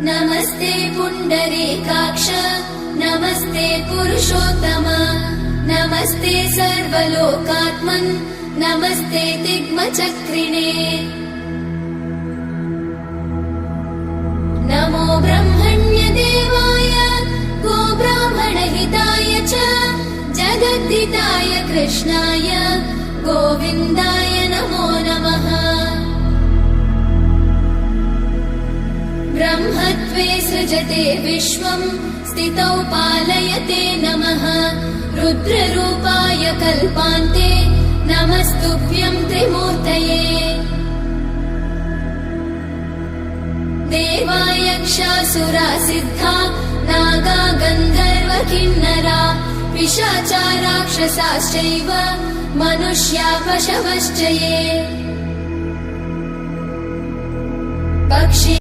नमस्ते पुण्डरीकाक्ष नमस्ते पुरुषोत्तम नमस्ते सर्वलोकात्मन् नमस्ते तिग्मचक्रिणे नमो ब्रह्मण्यदेवाय गोब्राह्मणहिताय च जगद्धिताय कृष्णाय गोविन्दाय नमो नमः। ब्रह्मत्वे सृजते विश्वं स्थितौ पालयते नमः रुद्ररूपाय कल्पान्ते नमस्तुभ्यं त्रिमूर्तये। देवायक्षासुरा सिद्धा नागा गन्धर्व किन्नरा पिशाचा राक्षसाश्चैव मनुष्या पशवश्च ये। पक्षी